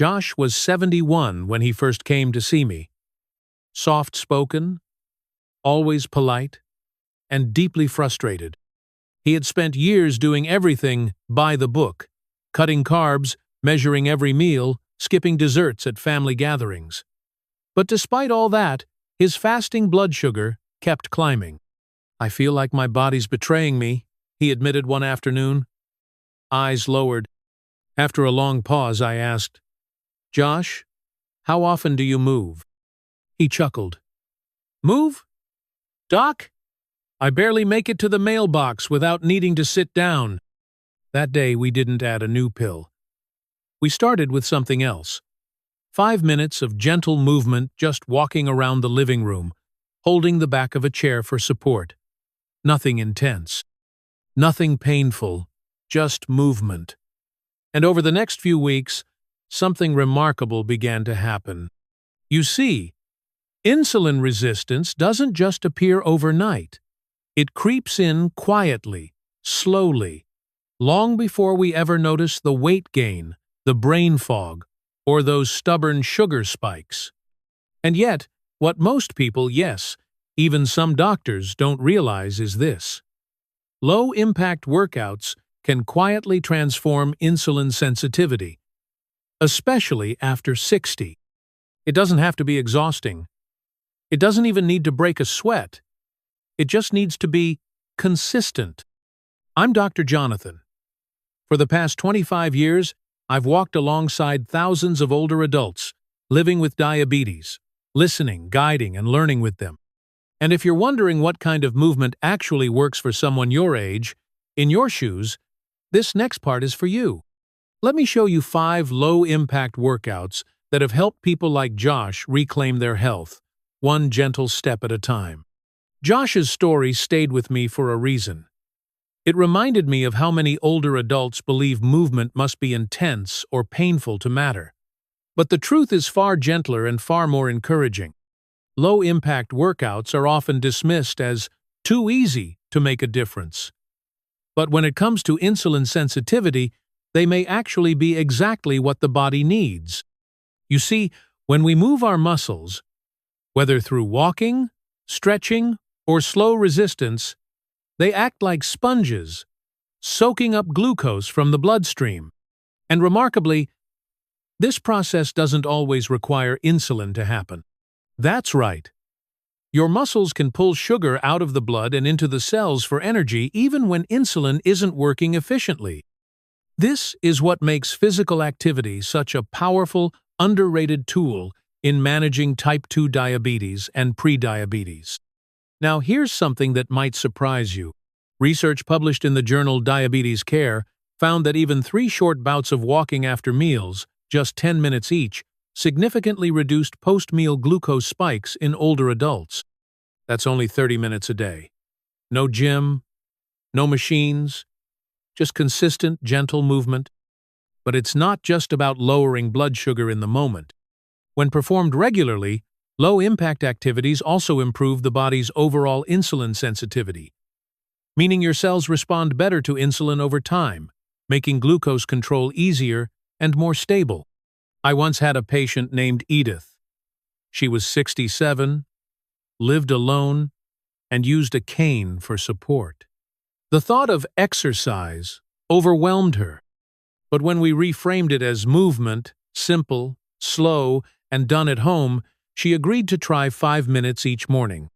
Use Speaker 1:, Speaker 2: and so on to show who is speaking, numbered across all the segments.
Speaker 1: Josh was 71 when he first came to see me. Soft-spoken, always polite, and deeply frustrated. He had spent years doing everything by the book, cutting carbs, measuring every meal, skipping desserts at family gatherings. But despite all that, his fasting blood sugar kept climbing. "I feel like my body's betraying me," he admitted one afternoon. Eyes lowered. After a long pause, I asked, "Josh, how often do you move?" He chuckled. "Move? Doc? I barely make it to the mailbox without needing to sit down." That day, we didn't add a new pill. We started with something else. 5 minutes of gentle movement, just walking around the living room, holding the back of a chair for support. Nothing intense. Nothing painful, just movement. And over the next few weeks, something remarkable began to happen. You see, insulin resistance doesn't just appear overnight. It creeps in quietly, slowly, long before we ever notice the weight gain, the brain fog, or those stubborn sugar spikes. And yet, what most people, yes, even some doctors, don't realize is this: low-impact workouts can quietly transform insulin sensitivity, especially after 60. It doesn't have to be exhausting. It doesn't even need to break a sweat. It just needs to be consistent. I'm Dr. Jonathan. For the past 25 years, I've walked alongside thousands of older adults living with diabetes, listening, guiding, and learning with them. And if you're wondering what kind of movement actually works for someone your age, in your shoes, this next part is for you. Let me show you 5 low-impact workouts that have helped people like Josh reclaim their health, one gentle step at a time. Josh's story stayed with me for a reason. It reminded me of how many older adults believe movement must be intense or painful to matter. But the truth is far gentler and far more encouraging. Low-impact workouts are often dismissed as too easy to make a difference. But when it comes to insulin sensitivity, they may actually be exactly what the body needs. You see, when we move our muscles, whether through walking, stretching, or slow resistance, they act like sponges, soaking up glucose from the bloodstream. And remarkably, this process doesn't always require insulin to happen. That's right. Your muscles can pull sugar out of the blood and into the cells for energy even when insulin isn't working efficiently. This is what makes physical activity such a powerful, underrated tool in managing type 2 diabetes and prediabetes. Now, here's something that might surprise you. Research published in the journal Diabetes Care found that even 3 short bouts of walking after meals, just 10 minutes each, significantly reduced post-meal glucose spikes in older adults. That's only 30 minutes a day. No gym, no machines, just consistent, gentle movement. But it's not just about lowering blood sugar in the moment. When performed regularly, low-impact activities also improve the body's overall insulin sensitivity, meaning your cells respond better to insulin over time, making glucose control easier and more stable. I once had a patient named Edith. She was 67, lived alone, and used a cane for support. The thought of exercise overwhelmed her, but when we reframed it as movement, simple, slow, and done at home, she agreed to try 5 minutes each morning.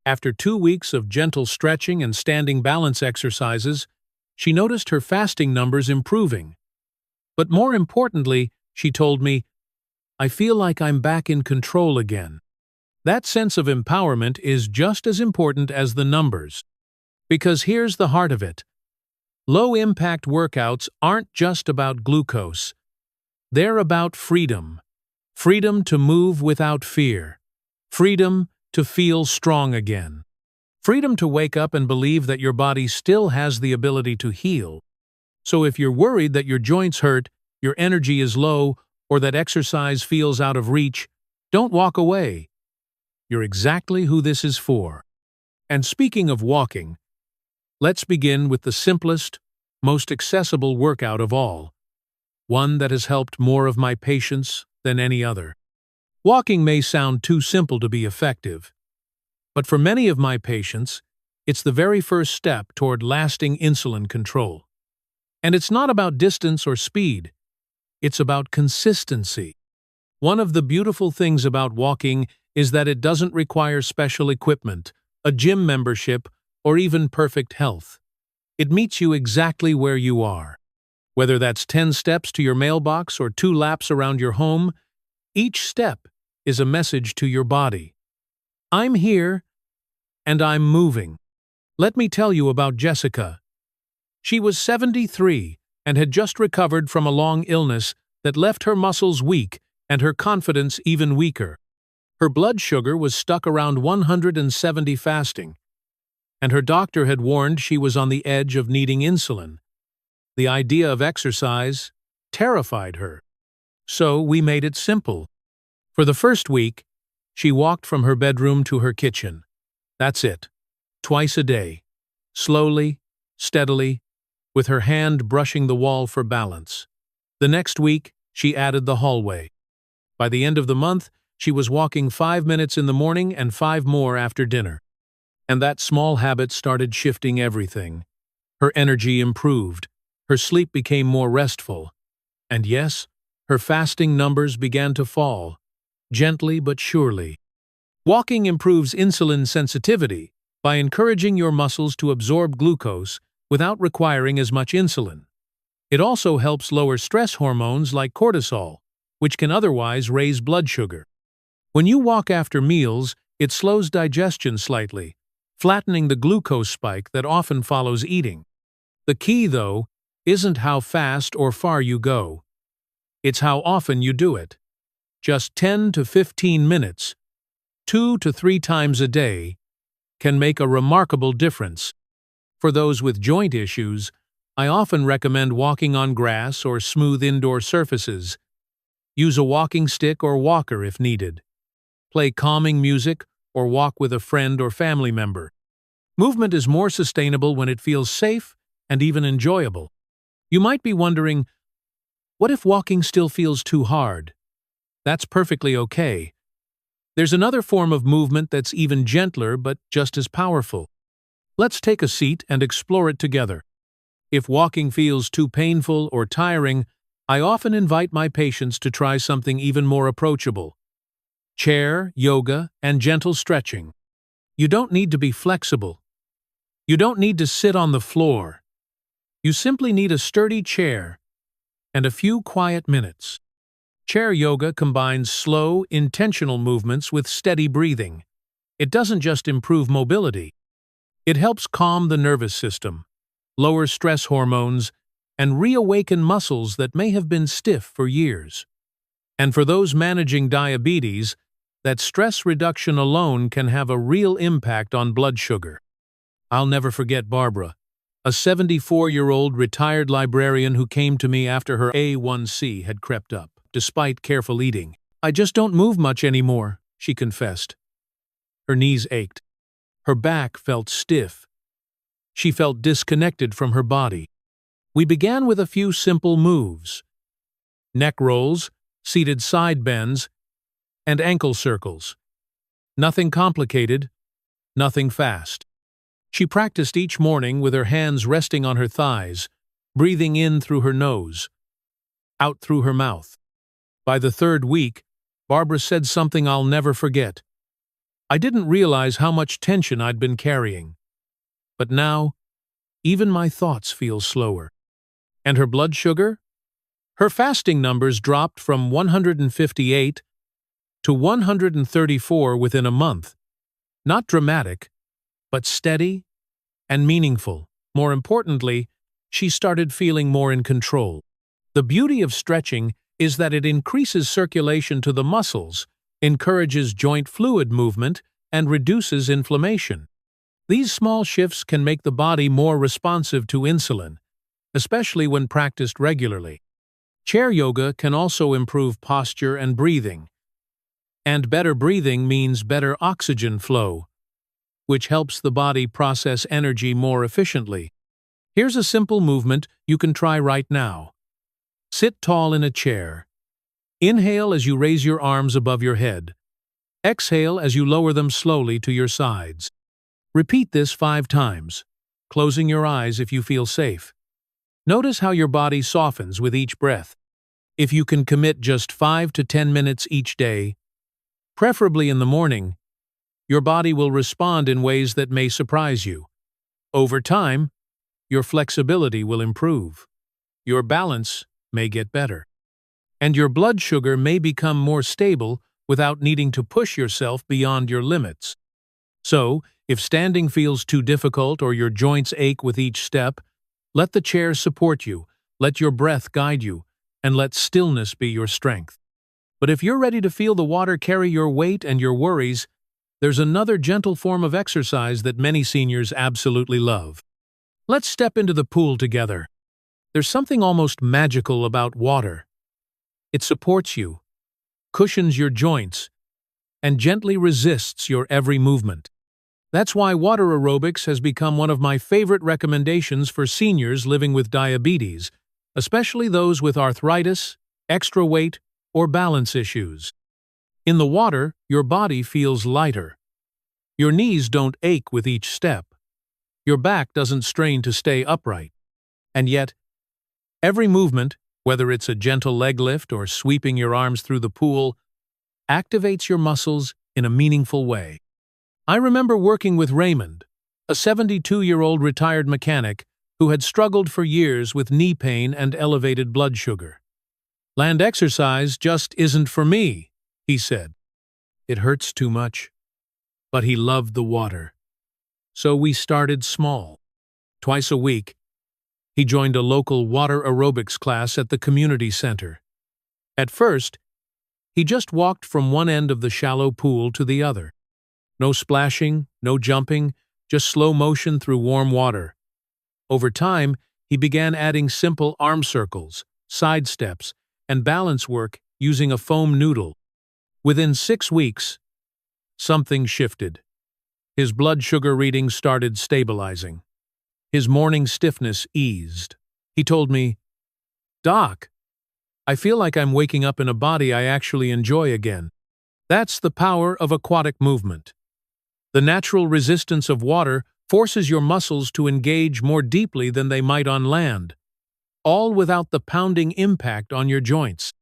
Speaker 1: After 2 weeks of gentle stretching and standing balance exercises, she noticed her fasting numbers improving. But more importantly, she told me, "I feel like I'm back in control again." That sense of empowerment is just as important as the numbers. Because here's the heart of it. Low-impact workouts aren't just about glucose. They're about freedom. Freedom to move without fear. Freedom to feel strong again. Freedom to wake up and believe that your body still has the ability to heal. So if you're worried that your joints hurt, your energy is low, or that exercise feels out of reach, don't walk away. You're exactly who this is for. And speaking of walking, let's begin with the simplest, most accessible workout of all: one that has helped more of my patients than any other. Walking may sound too simple to be effective, but for many of my patients, it's the very first step toward lasting insulin control. And it's not about distance or speed, it's about consistency. One of the beautiful things about walking is that it doesn't require special equipment, a gym membership, or even perfect health. It meets you exactly where you are. Whether that's 10 steps to your mailbox or 2 laps around your home, each step is a message to your body. I'm here, and I'm moving. Let me tell you about Jessica. She was 73 and had just recovered from a long illness that left her muscles weak and her confidence even weaker. Her blood sugar was stuck around 170 fasting, and her doctor had warned she was on the edge of needing insulin. The idea of exercise terrified her. So we made it simple. For the first week, she walked from her bedroom to her kitchen. That's it. Twice a day. Slowly, steadily, with her hand brushing the wall for balance. The next week, she added the hallway. By the end of the month, she was walking 5 minutes in the morning and 5 more after dinner. And that small habit started shifting everything. Her energy improved. Her sleep became more restful. And yes, her fasting numbers began to fall, gently but surely. Walking improves insulin sensitivity by encouraging your muscles to absorb glucose without requiring as much insulin. It also helps lower stress hormones like cortisol, which can otherwise raise blood sugar. When you walk after meals, it slows digestion slightly, flattening the glucose spike that often follows eating. The key, though, isn't how fast or far you go. It's how often you do it. Just 10 to 15 minutes, 2 to 3 times a day, can make a remarkable difference. For those with joint issues, I often recommend walking on grass or smooth indoor surfaces. Use a walking stick or walker if needed. Play calming music or walk with a friend or family member. Movement is more sustainable when it feels safe and even enjoyable. You might be wondering, what if walking still feels too hard? That's perfectly okay. There's another form of movement that's even gentler but just as powerful. Let's take a seat and explore it together. If walking feels too painful or tiring, I often invite my patients to try something even more approachable. Chair, yoga, and gentle stretching. You don't need to be flexible. You don't need to sit on the floor. You simply need a sturdy chair and a few quiet minutes. Chair yoga combines slow, intentional movements with steady breathing. It doesn't just improve mobility. It helps calm the nervous system, lower stress hormones, and reawaken muscles that may have been stiff for years. And for those managing diabetes, that stress reduction alone can have a real impact on blood sugar. I'll never forget Barbara, a 74-year-old retired librarian who came to me after her A1C had crept up, despite careful eating. "I just don't move much anymore," she confessed. Her knees ached. Her back felt stiff. She felt disconnected from her body. We began with a few simple moves: neck rolls, seated side bends, and ankle circles. Nothing complicated, nothing fast. She practiced each morning with her hands resting on her thighs, breathing in through her nose, out through her mouth. By the 3rd week, Barbara said something I'll never forget. "I didn't realize how much tension I'd been carrying. But now, even my thoughts feel slower." And her blood sugar? Her fasting numbers dropped from 158 to 134 within a month. Not dramatic, but steady and meaningful. More importantly, she started feeling more in control. The beauty of stretching is that it increases circulation to the muscles, encourages joint fluid movement, and reduces inflammation. These small shifts can make the body more responsive to insulin, especially when practiced regularly. Chair yoga can also improve posture and breathing. And better breathing means better oxygen flow, which helps the body process energy more efficiently. Here's a simple movement you can try right now. Sit tall in a chair. Inhale as you raise your arms above your head. Exhale as you lower them slowly to your sides. Repeat this 5 times, closing your eyes if you feel safe. Notice how your body softens with each breath. If you can commit just 5 to 10 minutes each day, preferably in the morning, your body will respond in ways that may surprise you. Over time, your flexibility will improve. Your balance may get better. And your blood sugar may become more stable without needing to push yourself beyond your limits. So, if standing feels too difficult or your joints ache with each step, let the chair support you, let your breath guide you, and let stillness be your strength. But if you're ready to feel the water carry your weight and your worries, there's another gentle form of exercise that many seniors absolutely love. Let's step into the pool together. There's something almost magical about water. It supports you, cushions your joints, and gently resists your every movement. That's why water aerobics has become one of my favorite recommendations for seniors living with diabetes, especially those with arthritis, extra weight, or balance issues. In the water, your body feels lighter. Your knees don't ache with each step. Your back doesn't strain to stay upright. And yet, every movement, whether it's a gentle leg lift or sweeping your arms through the pool, activates your muscles in a meaningful way. I remember working with Raymond, a 72-year-old retired mechanic who had struggled for years with knee pain and elevated blood sugar. "Land exercise just isn't for me," he said. It hurts too much. But he loved the water. So we started small. Twice a week, he joined a local water aerobics class at the community center. At first, he just walked from one end of the shallow pool to the other. No splashing, no jumping, just slow motion through warm water. Over time, he began adding simple arm circles, side steps, and balance work using a foam noodle. Within 6 weeks, something shifted. His blood sugar readings started stabilizing. His morning stiffness eased. He told me, "Doc, I feel like I'm waking up in a body I actually enjoy again." That's the power of aquatic movement. The natural resistance of water forces your muscles to engage more deeply than they might on land, all without the pounding impact on your joints.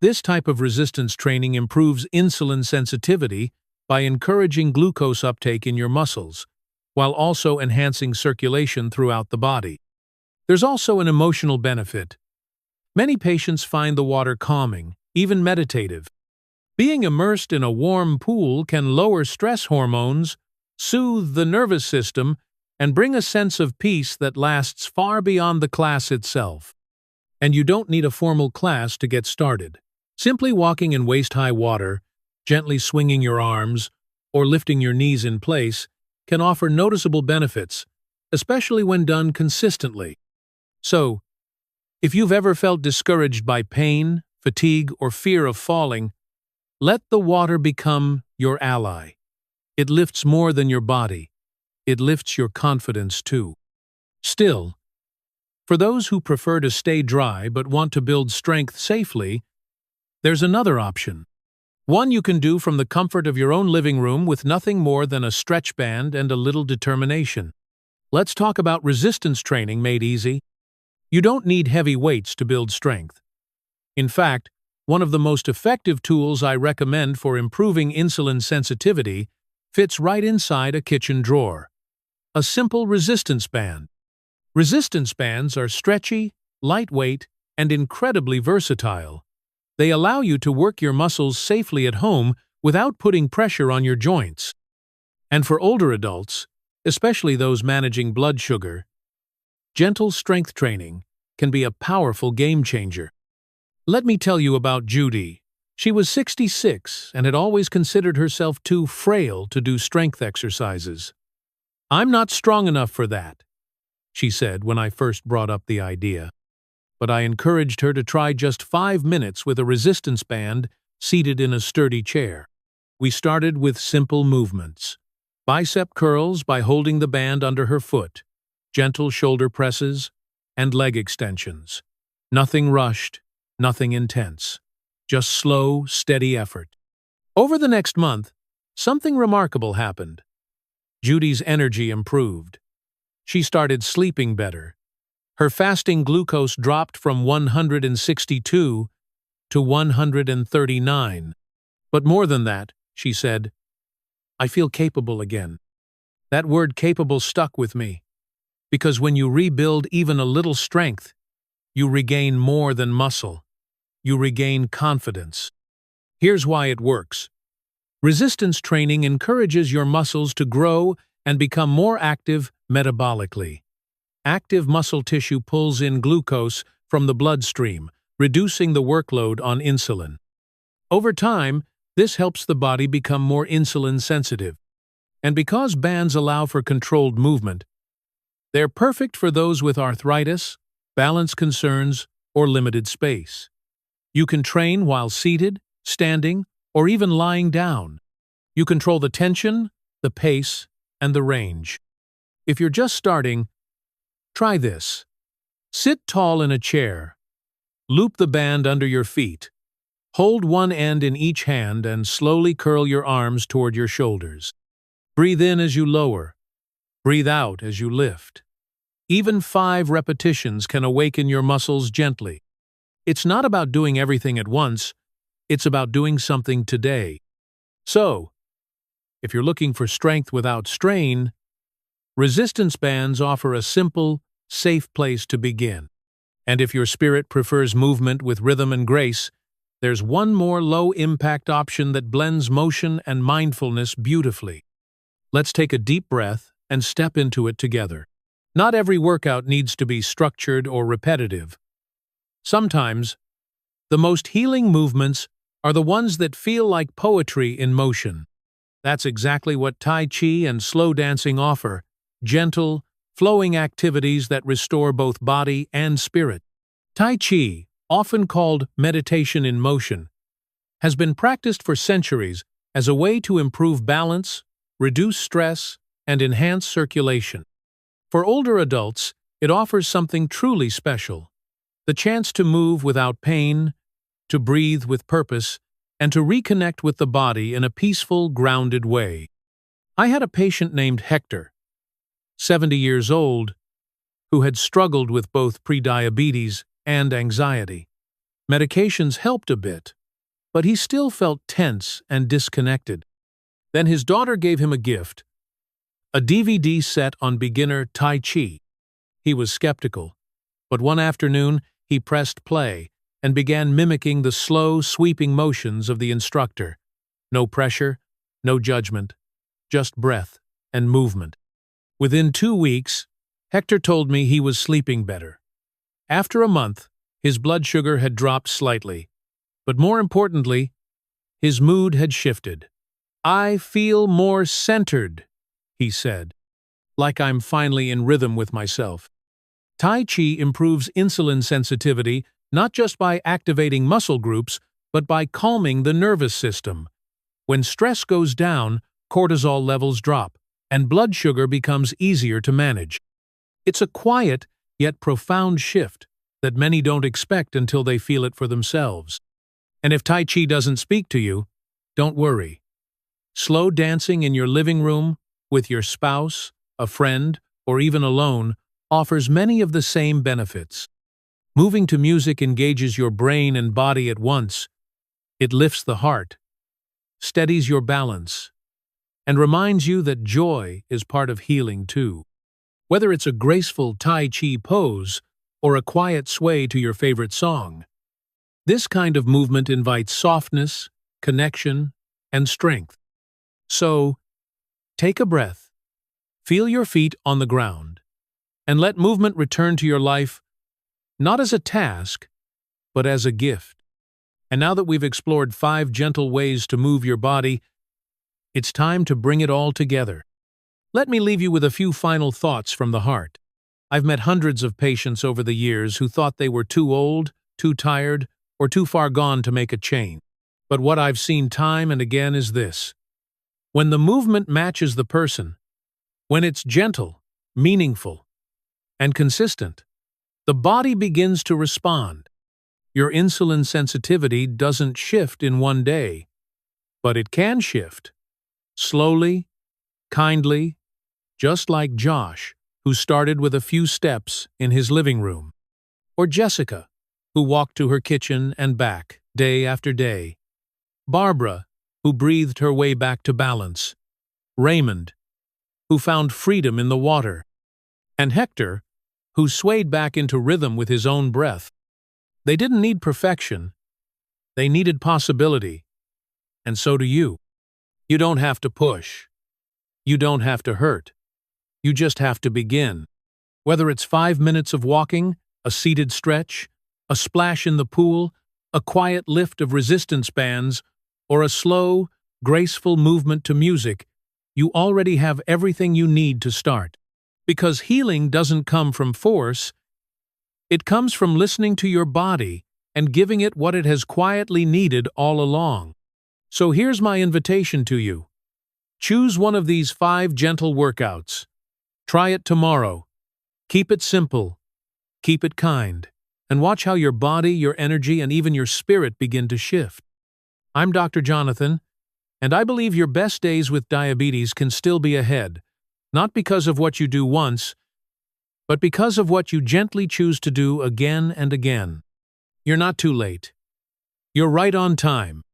Speaker 1: This type of resistance training improves insulin sensitivity by encouraging glucose uptake in your muscles, while also enhancing circulation throughout the body. There's also an emotional benefit. Many patients find the water calming, even meditative. Being immersed in a warm pool can lower stress hormones, soothe the nervous system, and bring a sense of peace that lasts far beyond the class itself. And you don't need a formal class to get started. Simply walking in waist-high water, gently swinging your arms, or lifting your knees in place can offer noticeable benefits, especially when done consistently. So, if you've ever felt discouraged by pain, fatigue, or fear of falling, let the water become your ally. It lifts more than your body. It lifts your confidence too. Still, for those who prefer to stay dry but want to build strength safely, there's another option. One you can do from the comfort of your own living room with nothing more than a stretch band and a little determination. Let's talk about resistance training made easy. You don't need heavy weights to build strength. In fact, one of the most effective tools I recommend for improving insulin sensitivity fits right inside a kitchen drawer: a simple resistance band. Resistance bands are stretchy, lightweight, and incredibly versatile. They allow you to work your muscles safely at home without putting pressure on your joints. And for older adults, especially those managing blood sugar, gentle strength training can be a powerful game changer. Let me tell you about Judy. She was 66 and had always considered herself too frail to do strength exercises. "I'm not strong enough for that," she said when I first brought up the idea. But I encouraged her to try just 5 minutes with a resistance band seated in a sturdy chair. We started with simple movements: bicep curls by holding the band under her foot, gentle shoulder presses, and leg extensions. Nothing rushed, Nothing intense. Just slow, steady effort. Over the next month, something remarkable happened. Judy's energy improved. She started sleeping better. Her fasting glucose dropped from 162 to 139. But more than that, she said, I feel capable again. That word capable stuck with me, because when you rebuild even a little strength, you regain more than muscle. You regain confidence. Here's why it works. Resistance training encourages your muscles to grow and become more active metabolically. Active muscle tissue pulls in glucose from the bloodstream, reducing the workload on insulin. Over time, this helps the body become more insulin sensitive. And because bands allow for controlled movement, they're perfect for those with arthritis, balance concerns, or limited space. You can train while seated, standing, or even lying down. You control the tension, the pace, and the range. If you're just starting, try this. Sit tall in a chair. Loop the band under your feet. Hold one end in each hand and slowly curl your arms toward your shoulders. Breathe in as you lower. Breathe out as you lift. Even 5 repetitions can awaken your muscles gently. It's not about doing everything at once, it's about doing something today. So, if you're looking for strength without strain, resistance bands offer a simple, safe place to begin. And if your spirit prefers movement with rhythm and grace, there's one more low-impact option that blends motion and mindfulness beautifully. Let's take a deep breath and step into it together. Not every workout needs to be structured or repetitive. Sometimes, the most healing movements are the ones that feel like poetry in motion. That's exactly what Tai Chi and slow dancing offer, gentle, flowing activities that restore both body and spirit. Tai Chi, often called meditation in motion, has been practiced for centuries as a way to improve balance, reduce stress, and enhance circulation. For older adults, it offers something truly special: the chance to move without pain, to breathe with purpose, and to reconnect with the body in a peaceful, grounded way. I had a patient named Hector, 70 years old, who had struggled with both prediabetes and anxiety. Medications helped a bit, but he still felt tense and disconnected. Then his daughter gave him a gift, a DVD set on beginner Tai Chi. He was skeptical, but one afternoon he pressed play and began mimicking the slow, sweeping motions of the instructor. No pressure, no judgment, just breath and movement. Within 2 weeks, Hector told me he was sleeping better. After a month, his blood sugar had dropped slightly, but more importantly, his mood had shifted. I feel more centered, he said, like I'm finally in rhythm with myself. Tai Chi improves insulin sensitivity not just by activating muscle groups, but by calming the nervous system. When stress goes down, cortisol levels drop, and blood sugar becomes easier to manage. It's a quiet, yet profound shift that many don't expect until they feel it for themselves. And if Tai Chi doesn't speak to you, don't worry. Slow dancing in your living room, with your spouse, a friend, or even alone, offers many of the same benefits. Moving to music engages your brain and body at once. It lifts the heart, steadies your balance, and reminds you that joy is part of healing too. Whether it's a graceful Tai Chi pose or a quiet sway to your favorite song, this kind of movement invites softness, connection, and strength. So, take a breath, feel your feet on the ground, and let movement return to your life not as a task, but as a gift. And now that we've explored 5 gentle ways to move your body, it's time to bring it all together. Let me leave you with a few final thoughts from the heart. I've met hundreds of patients over the years who thought they were too old, too tired, or too far gone to make a change. But what I've seen time and again is this: when the movement matches the person, when it's gentle, meaningful, and consistent, the body begins to respond. Your insulin sensitivity doesn't shift in one day, but it can shift. Slowly, kindly, just like Josh, who started with a few steps in his living room. Or Jessica, who walked to her kitchen and back, day after day. Barbara, who breathed her way back to balance. Raymond, who found freedom in the water. And Hector, who swayed back into rhythm with his own breath. They didn't need perfection. They needed possibility. And so do you. You don't have to push. You don't have to hurt. You just have to begin. Whether it's 5 minutes of walking, a seated stretch, a splash in the pool, a quiet lift of resistance bands, or a slow, graceful movement to music, you already have everything you need to start. Because healing doesn't come from force, it comes from listening to your body and giving it what it has quietly needed all along. So here's my invitation to you. Choose one of these 5 gentle workouts. Try it tomorrow. Keep it simple. Keep it kind. And watch how your body, your energy, and even your spirit begin to shift. I'm Dr. Jonathan, and I believe your best days with diabetes can still be ahead, not because of what you do once, but because of what you gently choose to do again and again. You're not too late. You're right on time.